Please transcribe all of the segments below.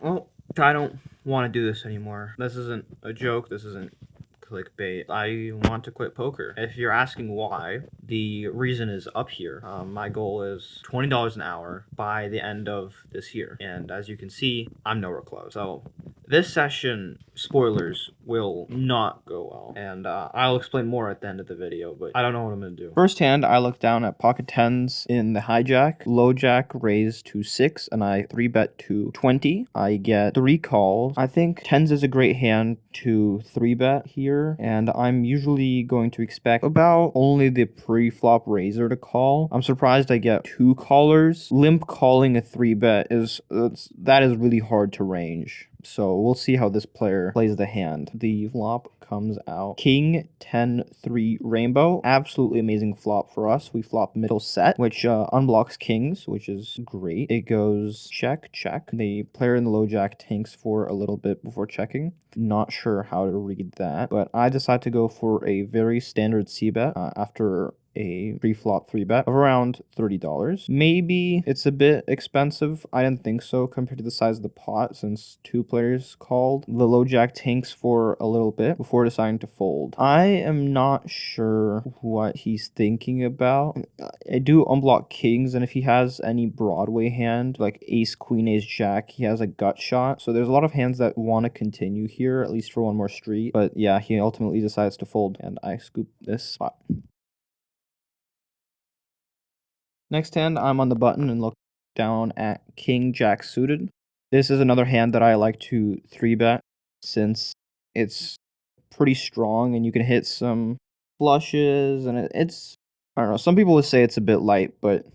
Well, I don't want to do this anymore. This isn't a joke. This isn't clickbait. I want to quit poker. If you're asking why, the reason is up here. My goal is $20 an hour by the end of this year. And as you can see, I'm nowhere close. So this session, spoilers, will not go well. And I'll explain more at the end of the video, but I don't know what I'm going to do. First hand, I look down at pocket tens in the hijack. Low jack raised to 6, and I 3-bet to 20. I get 3 calls. I think tens is a great hand to 3-bet here, and I'm usually going to expect about only the pre-flop raiser to call. I'm surprised I get 2 callers. Limp calling a 3-bet is really hard to range. So we'll see how this player plays the hand. The flop comes out King 10-3 rainbow. Absolutely amazing flop for us. We flop middle set, which unblocks kings, which is great. It goes check, check. The player in the low jack tanks for a little bit before checking. Not sure how to read that, but I decide to go for a very standard c-bet after a pre-flop 3-bet of around $30. Maybe it's a bit expensive. I didn't think so compared to the size of the pot since 2 players called. The low jack tanks for a little bit before deciding to fold. I am not sure what he's thinking about. I do unblock kings, and if he has any Broadway hand like ace, queen, ace, jack, he has a gut shot. So there's a lot of hands that want to continue here, at least for one more street. But yeah, he ultimately decides to fold, and I scoop this spot. Next hand, I'm on the button and look down at king jack suited. This is another hand that I like to 3-bet since it's pretty strong and you can hit some flushes, and it's, I don't know, some people would say it's a bit light, but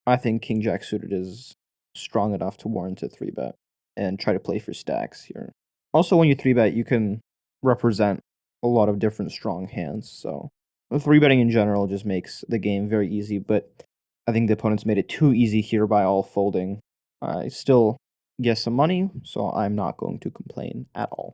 I think king jack suited is strong enough to warrant a 3-bet and try to play for stacks here. Also, when you 3-bet, you can represent a lot of different strong hands, so 3-betting in general just makes the game very easy, but I think the opponents made it too easy here by all folding. I still get some money, so I'm not going to complain at all.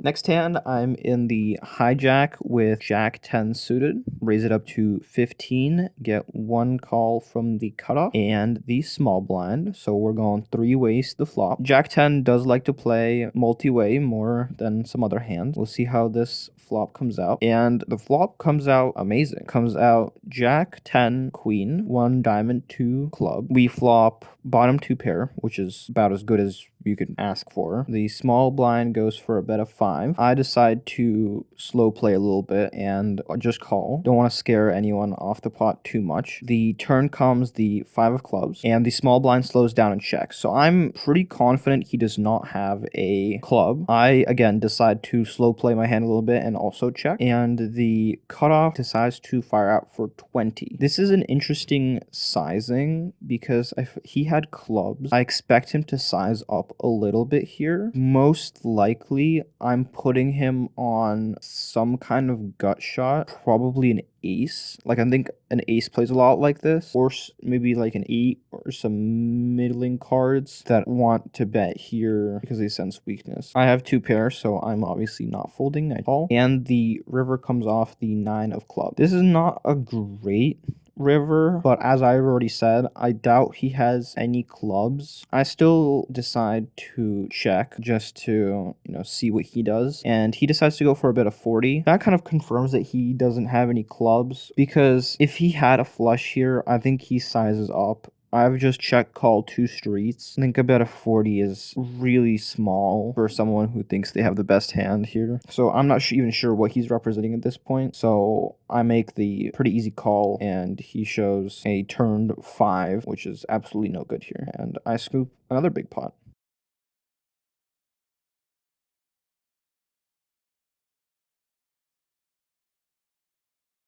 Next hand, I'm in the hijack with jack 10 suited. Raise it up to 15, get 1 call from the cutoff and the small blind. So we're going 3 ways to the flop. Jack 10 does like to play multi-way more than some other hands. We'll see how this flop comes out. And the flop comes out amazing. Comes out jack 10 queen, 1 diamond, 2 club. We flop bottom 2 pair, which is about as good as you could ask for. The small blind goes for a bet of 5. I decide to slow play a little bit and just call. Don't want to scare anyone off the pot too much. The turn comes the 5 of clubs, and the small blind slows down and checks. So I'm pretty confident he does not have a club. I, again, decide to slow play my hand a little bit and also check. And the cutoff decides to fire out for 20. This is an interesting sizing because if he had clubs, I expect him to size up a little bit here. Most likely, I'm putting him on some kind of gut shot, probably an ace. Like, I think an ace plays a lot like this, or maybe like an 8 or some middling cards that want to bet here because they sense weakness. I have 2 pairs, so I'm obviously not folding at all. And the river comes off the 9 of clubs. This is not a great river, but as I've already said, I doubt he has any clubs. I still decide to check just to, see what he does, and he decides to go for a bit of 40. That kind of confirms that he doesn't have any clubs, because if he had a flush here, I think he sizes up. I've just check called 2 streets. I think a bet of 40 is really small for someone who thinks they have the best hand here. So I'm not even sure what he's representing at this point. So I make the pretty easy call, and he shows a turned 5, which is absolutely no good here. And I scoop another big pot.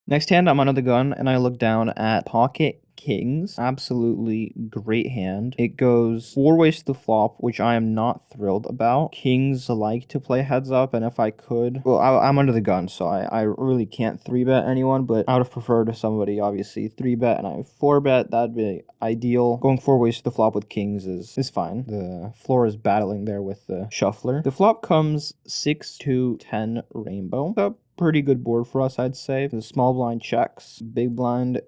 Next hand, I'm under the gun, and I look down at pocket kings. Absolutely great hand. It goes 4 ways to the flop, which I am not thrilled about. Kings like to play heads up, and if I could, well, I'm under the gun, so I really can't 3-bet anyone, but I would have preferred to somebody obviously 3-bet, and I 4-bet. That'd be ideal. Going 4 ways to the flop with kings is fine. The floor is battling there with the shuffler. The flop comes 6-2-10 rainbow. pretty good board for us, I'd say. The small blind checks, big blind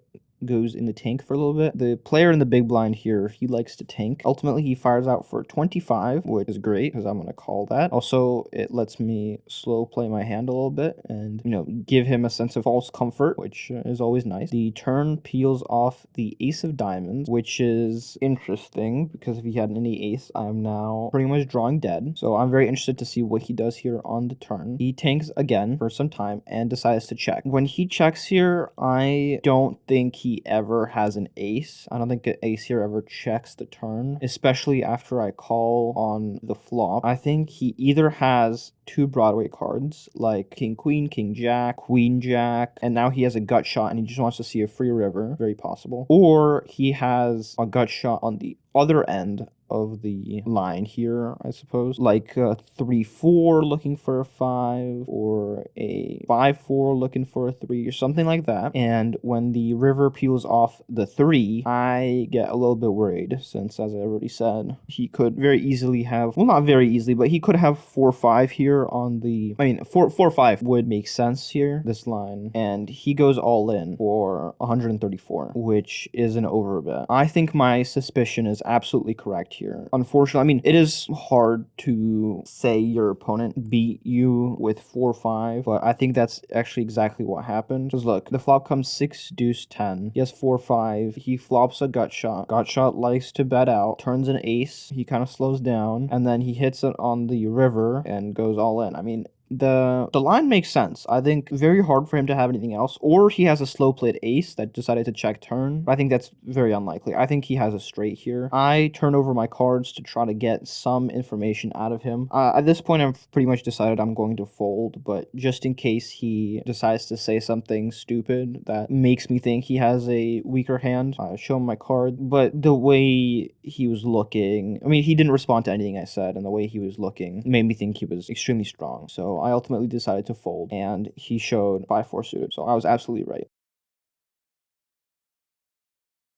goes in the tank for a little bit. The player in the big blind here, he likes to tank. Ultimately, he fires out for 25, which is great because I'm going to call that. Also, it lets me slow play my hand a little bit and, give him a sense of false comfort, which is always nice. The turn peels off the ace of diamonds, which is interesting because if he had any ace, I'm now pretty much drawing dead. So I'm very interested to see what he does here on the turn. He tanks again for some time and decides to check. When he checks here, I don't think he ever has an ace. I don't think an ace here ever checks the turn, especially after I call on the flop. I think he either has two Broadway cards like King Queen, King Jack, Queen Jack, and now he has a gut shot and he just wants to see a free river, very possible. Or he has a gut shot on the other end of the line here, I suppose, like a 3-4 looking for a 5 or a 5-4 looking for a 3 or something like that. And when the river peels off the 3, I get a little bit worried since, as I already said, he could very easily have, well, not very easily, but he could have 4-5 here on the, 4-5 would make sense here, this line, and he goes all in for 134, which is an overbet. I think my suspicion is absolutely correct here. Unfortunately, it is hard to say your opponent beat you with 4-5, but I think that's actually exactly what happened. Because look, the flop comes 6 deuce 10. He has 4-5. He flops a gut shot. Gut shot likes to bet out, turns an ace. He kind of slows down, and then he hits it on the river and goes all in. The line makes sense. I think very hard for him to have anything else, or he has a slow played ace that decided to check turn. I think that's very unlikely. I think he has a straight here. I turn over my cards to try to get some information out of him. At this point, I've pretty much decided I'm going to fold, but just in case he decides to say something stupid that makes me think he has a weaker hand, I show him my card. But the way he was looking, he didn't respond to anything I said, and the way he was looking made me think he was extremely strong. So I ultimately decided to fold, and he showed 5-4 suited, so I was absolutely right.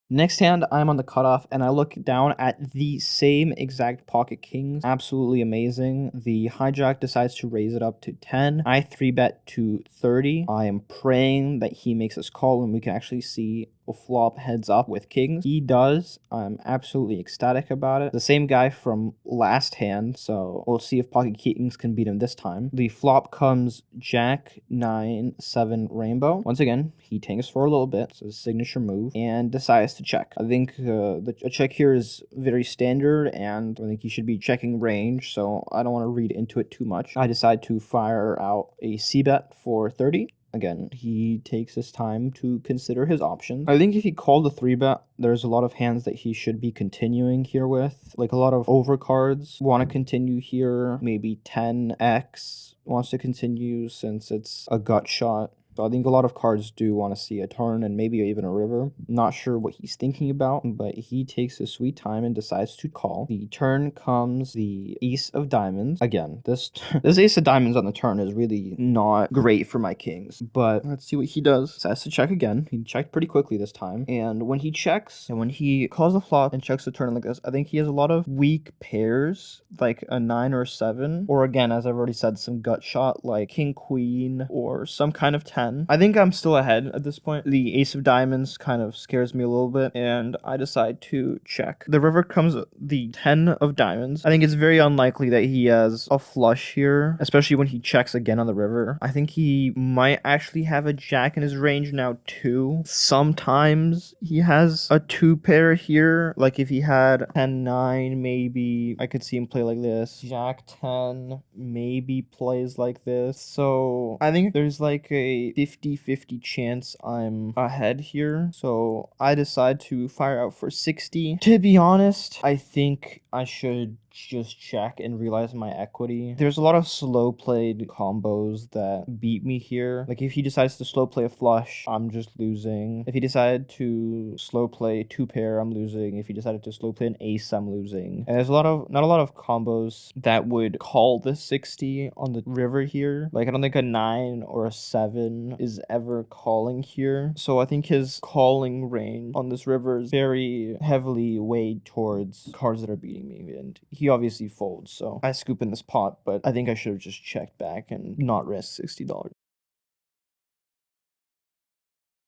Next hand, I'm on the cutoff, and I look down at the same exact pocket kings. Absolutely amazing. The hijack decides to raise it up to 10. I 3-bet to 30. I am praying that he makes us call, and we can actually see a flop heads up with kings. He does. I'm absolutely ecstatic about it. The same guy from last hand, so we'll see if pocket kings can beat him this time. The flop comes Jack 9-7 rainbow. Once again, he tanks for a little bit. It's his signature move, and decides to check. I think a check here is very standard, and I think he should be checking range, so I don't want to read into it too much. I decide to fire out a c-bet for 30. Again, he takes his time to consider his options. I think if he called a 3-bet, there's a lot of hands that he should be continuing here with. Like a lot of overcards want to continue here. Maybe 10x wants to continue since it's a gut shot. So I think a lot of cards do want to see a turn and maybe even a river. Not sure what he's thinking about, but he takes his sweet time and decides to call. The turn comes the ace of diamonds. Again, this ace of diamonds on the turn is really not great for my kings, but let's see what he does. Decides to check again. He checked pretty quickly this time, and when he checks and when he calls the flop and checks the turn like this, I think he has a lot of weak pairs, like a 9 or a 7, or again, as I've already said, some gut shot like king queen or some kind of 10. I think I'm still ahead at this point. The ace of diamonds kind of scares me a little bit, and I decide to check. The river comes the 10 of diamonds. I think it's very unlikely that he has a flush here, especially when he checks again on the river. I think he might actually have a jack in his range now too. Sometimes he has a 2 pair here. Like if he had 10-9, maybe I could see him play like this. Jack 10 maybe plays like this. So I think there's like a 50-50 chance I'm ahead here. So I decide to fire out for 60. To be honest, I think I should just check and realize my equity. There's a lot of slow played combos that beat me here. Like if he decides to slow play a flush, I'm just losing. If he decided to slow play 2 pair, I'm losing. If he decided to slow play an ace, I'm losing. And there's not a lot of combos that would call the 60 on the river here. Like I don't think a 9 or a 7 is ever calling here. So I think his calling range on this river is very heavily weighed towards cards that are beating me, and he obviously folds, so I scoop in this pot, but I think I should have just checked back and not risk $60.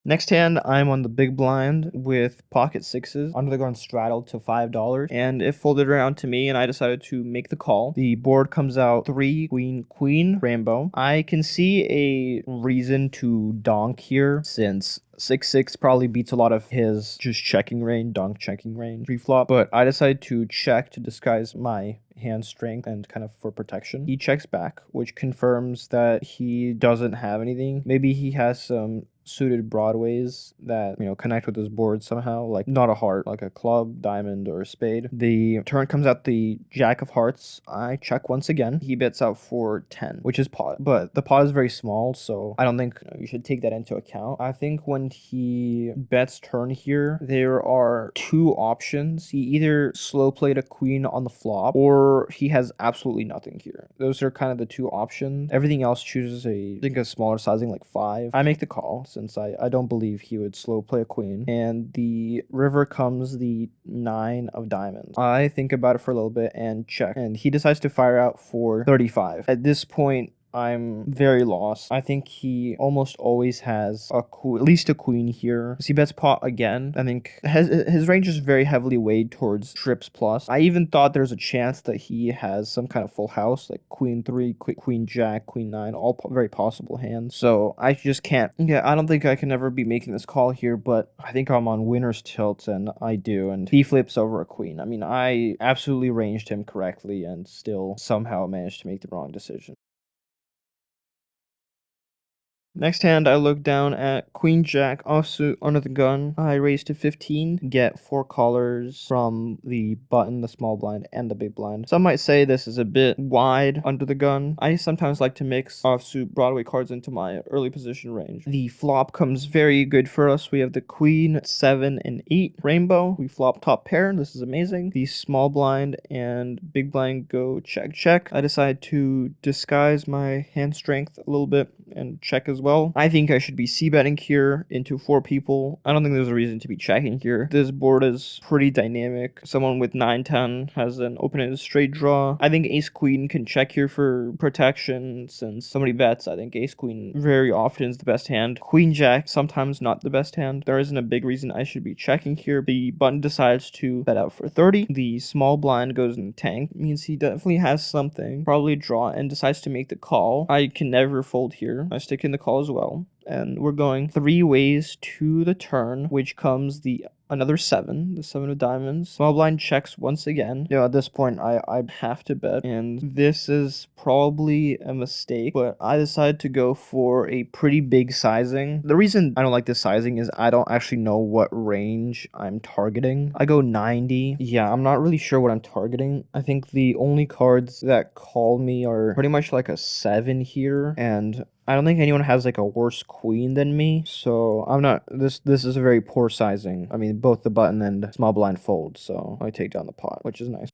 Next hand, I'm on the big blind with pocket sixes. Under the gun straddled to $5, and it folded around to me, and I decided to make the call. The board comes out 3, queen, queen, rainbow. I can see a reason to donk here, since 6-6 probably beats a lot of his just checking range, donk checking range pre-flop, but I decided to check to disguise my hand strength and kind of for protection. He checks back, which confirms that he doesn't have anything. Maybe he has some suited broadways that, connect with his board somehow, like not a heart, like a club, diamond, or a spade. The turn comes out the jack of hearts. I check once again. He bets out for 10, which is pot, but the pot is very small, so I don't think you should take that into account. I think when he bets turn here, there are two options. He either slow played a queen on the flop, or he has absolutely nothing here. Those are kind of the two options. Everything else chooses I think a smaller sizing, like 5. I make the call, since I don't believe he would slow play a queen. And the river comes the 9 of diamonds. I think about it for a little bit and check. And he decides to fire out for 35. At this point, I'm very lost. I think he almost always has at least a queen here. He bets pot again. I think his range is very heavily weighed towards trips plus. I even thought there's a chance that he has some kind of full house, like queen 3, queen jack, queen 9, all very possible hands. So I just can't. Yeah, I don't think I can ever be making this call here, but I think I'm on winner's tilt, and I do. And he flips over a queen. I mean, I absolutely ranged him correctly and still somehow managed to make the wrong decision. Next hand, I look down at queen jack offsuit under the gun. I raise to 15, get 4 callers from the button, the small blind, and the big blind. Some might say this is a bit wide under the gun. I sometimes like to mix offsuit Broadway cards into my early position range. The flop comes very good for us. We have the queen, 7, and 8 rainbow. We flop top pair. This is amazing. The small blind and big blind go check, check. I decide to disguise my hand strength a little bit and check as well. I think I should be c-betting here into 4 people. I don't think there's a reason to be checking here. This board is pretty dynamic. Someone with 9-10 has an open-ended straight draw. I think ace-queen can check here for protection since somebody bets. I think ace-queen very often is the best hand. Queen-jack, sometimes not the best hand. There isn't a big reason I should be checking here. The button decides to bet out for 30. The small blind goes in the tank. It means he definitely has something. Probably a draw and decides to make the call. I can never fold here. I stick in the call as well. And we're going 3 ways to the turn, which comes another 7, the 7 of diamonds. Small blind checks once again. At this point, I have to bet, and this is probably a mistake, but I decided to go for a pretty big sizing. The reason I don't like this sizing is I don't actually know what range I'm targeting. I go 90. Yeah, I'm not really sure what I'm targeting. I think the only cards that call me are pretty much like a 7 here, and I don't think anyone has like a worse queen than me, so I'm not. This is a very poor sizing. I mean, both the button and small blind fold, so I take down the pot, which is nice.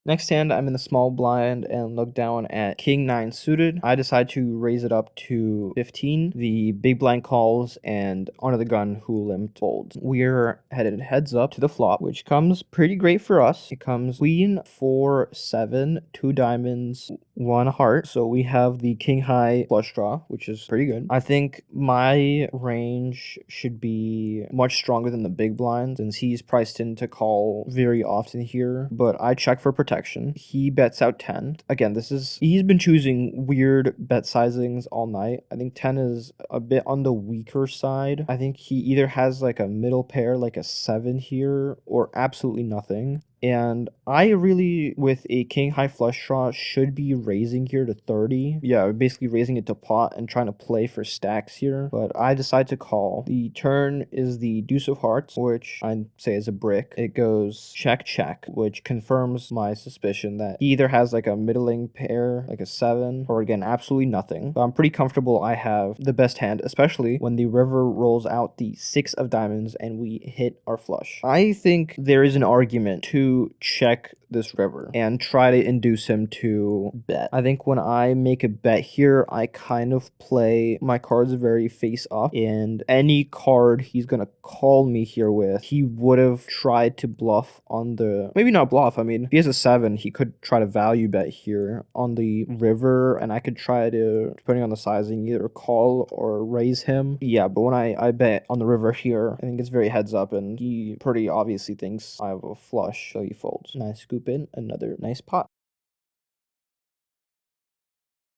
Next hand, I'm in the small blind and look down at king 9 suited. I decide to raise it up to 15. The big blind calls, and under the gun, who limped folds. We're headed heads up to the flop, which comes pretty great for us. It comes queen 4, 7, 2 diamonds, 1 heart. So we have the king high flush draw, which is pretty good. I think my range should be much stronger than the big blind, since he's priced in to call very often here, but I check for protection. He bets out 10. Again, he's been choosing weird bet sizings all night. I think 10 is a bit on the weaker side. I think he either has like a middle pair, like a 7 here, or absolutely nothing. And I really, with a king high flush draw, should be raising here to 30. Yeah, basically raising it to pot and trying to play for stacks here. But I decide to call. The turn is the deuce of hearts, which I say is a brick. It goes check, check, which confirms my suspicion that he either has like a middling pair, like a 7, or again, absolutely nothing. But I'm pretty comfortable I have the best hand, especially when the river rolls out the 6 of diamonds and we hit our flush. I think there is an argument to check this river and try to induce him to bet. I think when I make a bet here, I kind of play my cards very face up, and any card he's gonna call me here with, he would have tried to bluff on the, maybe not bluff, I mean, if he has a 7, he could try to value bet here on the river, and I could try to, depending on the sizing, either call or raise him. Yeah, but when I bet on the river here, I think it's very heads up, and he pretty obviously thinks I have a flush, so he folds. And I scoop in another nice pot.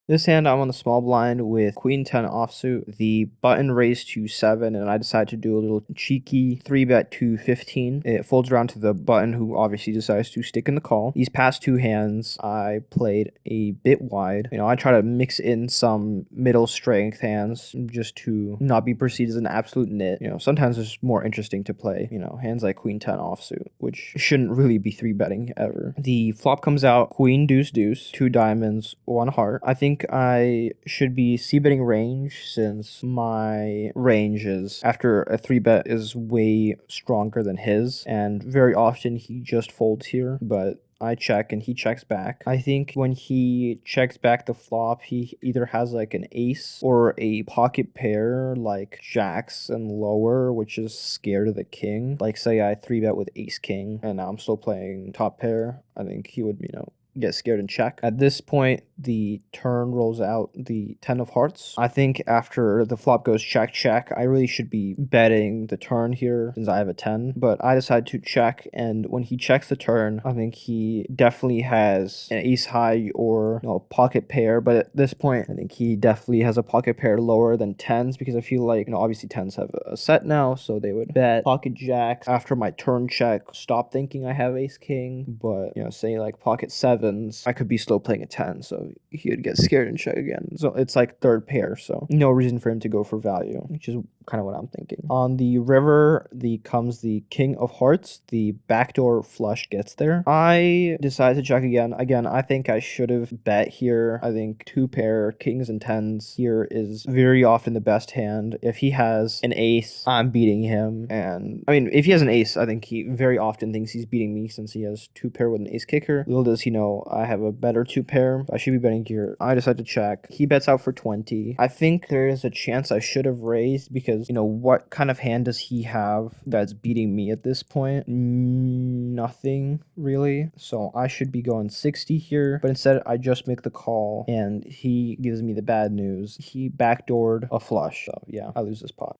This hand, I'm on the small blind with Queen 10 offsuit, the button raised to 7, and I decide to do a little cheeky 3-bet to 15. It folds around to the button, who obviously decides to stick in the call. These past 2 hands, I played a bit wide. You know, I try to mix in some middle strength hands just to not be perceived as an absolute nit. You know, sometimes it's more interesting to play, you know, hands like Queen 10 offsuit, which shouldn't really be 3-betting ever. The flop comes out Queen Deuce Deuce, 2 diamonds, 1 heart. I think I should be c-betting range, since my range is, after a 3-bet, is way stronger than his, and very often he just folds here, but I check and he checks back. I think when he checks back the flop, he either has like an ace or a pocket pair like jacks and lower, which is scared of the king. Like say I 3-bet with ace king and now I'm still playing top pair. I think he would, you know, get scared and check. At this point, the turn rolls out the 10 of hearts. I think after the flop goes check, check, I really should be betting the turn here since I have a 10, but I decide to check, and when he checks the turn, I think he definitely has an ace high or, you know, pocket pair, but at this point, I think he definitely has a pocket pair lower than 10s, because I feel like, you know, obviously 10s have a set now, so they would bet pocket jacks after my turn check, stop thinking I have ace king, but, you know, say like pocket 7, I could be still playing a 10, so he would get scared and check again. So it's like third pair, so no reason for him to go for value, which is kind of what I'm thinking. On the river, comes the king of hearts. The backdoor flush gets there. I decide to check again. Again, I think I should have bet here. I think 2 pair kings and 10s here is very often the best hand. If he has an ace, I'm beating him. And I mean, if he has an ace, I think he very often thinks he's beating me, since he has 2 pair with an ace kicker. Little does he know I have a better 2 pair. I should be betting here. I decide to check. He bets out for 20. I think there is a chance I should have raised, because, you know, what kind of hand does he have that's beating me at this point? Nothing really. So I should be going 60 here, but instead I just make the call and he gives me the bad news. He backdoored a flush. So yeah, I lose this pot.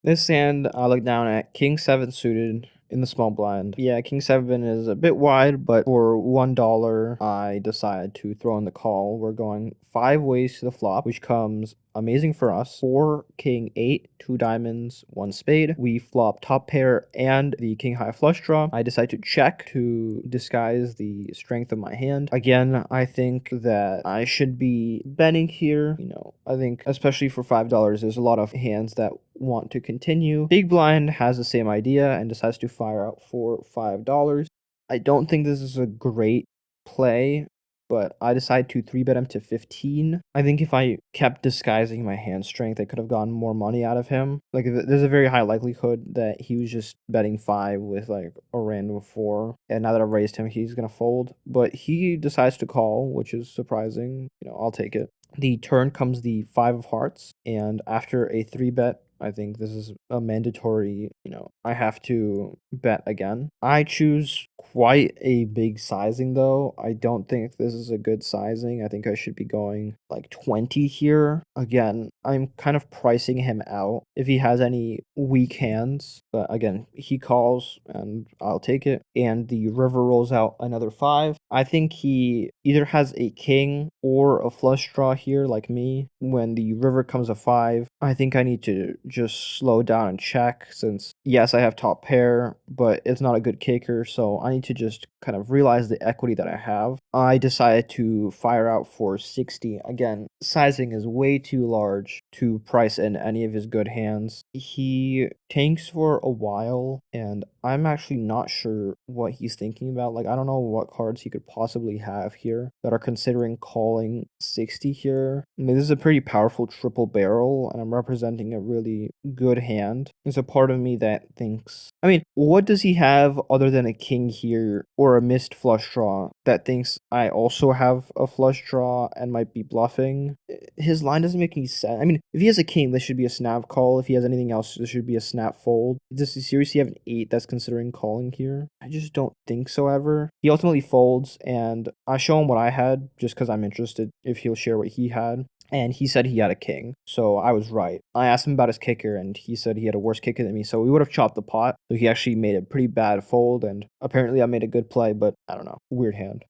This hand, I look down at King 7 suited in the small blind. Yeah, King 7 is a bit wide, but for $1, I decide to throw in the call. We're going 5 ways to the flop, which comes amazing for us. 4 King 8, 2 diamonds, 1 spade. We flop top pair and the king high flush draw. I decide to check to disguise the strength of my hand. Again, I think that I should be betting here. You know, I think especially for $5, there's a lot of hands that want to continue. Big blind has the same idea and decides to fire out for $5. I don't think this is a great play, but I decide to 3-bet him to 15. I think if I kept disguising my hand strength, I could have gotten more money out of him. Like, there's a very high likelihood that he was just betting 5 with like a random 4, and now that I've raised him, he's gonna fold. But he decides to call, which is surprising. You know, I'll take it. The turn comes the 5 of hearts, and after a 3-bet, I think this is a mandatory, you know, I have to bet again. I choose quite a big sizing though. I don't think this is a good sizing. I think I should be going like 20 here. Again, I'm kind of pricing him out if he has any weak hands. But again, he calls and I'll take it. And the river rolls out another 5. I think he either has a king or a flush draw here like me. When the river comes a 5, I think I need to just slow down and check, since yes, I have top pair, but it's not a good kicker, so I need to just kind of realize the equity that I have. I decided to fire out for 60. Again, sizing is way too large to price in any of his good hands. He tanks for a while, and I'm actually not sure what he's thinking about. Like, I don't know what cards he could possibly have here that are considering calling 60 here. I mean, this is a pretty powerful triple barrel, and I'm representing a really, very good hand. There's a part of me that thinks, I mean, what does he have other than a king here or a missed flush draw that thinks I also have a flush draw and might be bluffing? His line doesn't make any sense. I mean, if he has a king, this should be a snap call. If he has anything else, this should be a snap fold. Does he seriously have an 8 that's considering calling here? I just don't think so ever. He ultimately folds, and I show him what I had just because I'm interested if he'll share what he had. And he said he had a king, so I was right. I asked him about his kicker, and he said he had a worse kicker than me, so we would have chopped the pot. So he actually made a pretty bad fold, and apparently I made a good play, but I don't know. Weird hand.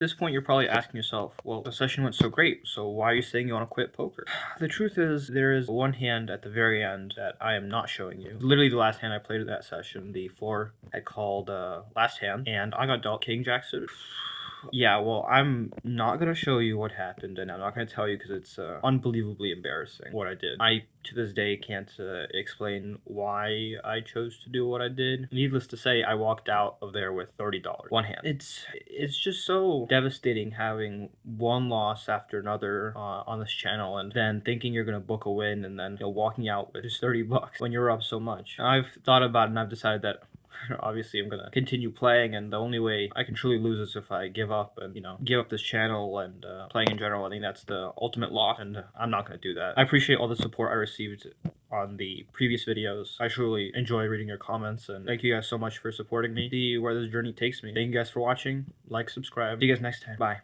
At this point, you're probably asking yourself, well, the session went so great, so why are you saying you want to quit poker? The truth is, there is one hand at the very end that I am not showing you. Literally the last hand I played of that session, the 4 I called last hand, and I got dealt king jack suited. Yeah, well, I'm not going to show you what happened, and I'm not going to tell you because it's unbelievably embarrassing what I did. I, to this day, can't explain why I chose to do what I did. Needless to say, I walked out of there with $30. One hand. It's just so devastating having one loss after another on this channel, and then thinking you're going to book a win, and then walking out with just $30 when you're up so much. I've thought about it, and I've decided that obviously I'm gonna continue playing, and the only way I can truly lose is if I give up and give up this channel and playing in general. I think that's the ultimate loss, and I'm not gonna do that. I appreciate all the support I received on the previous videos. I truly enjoy reading your comments, and thank you guys so much for supporting me. See where this journey takes me. Thank you guys for watching. Like, subscribe. See you guys next time. Bye.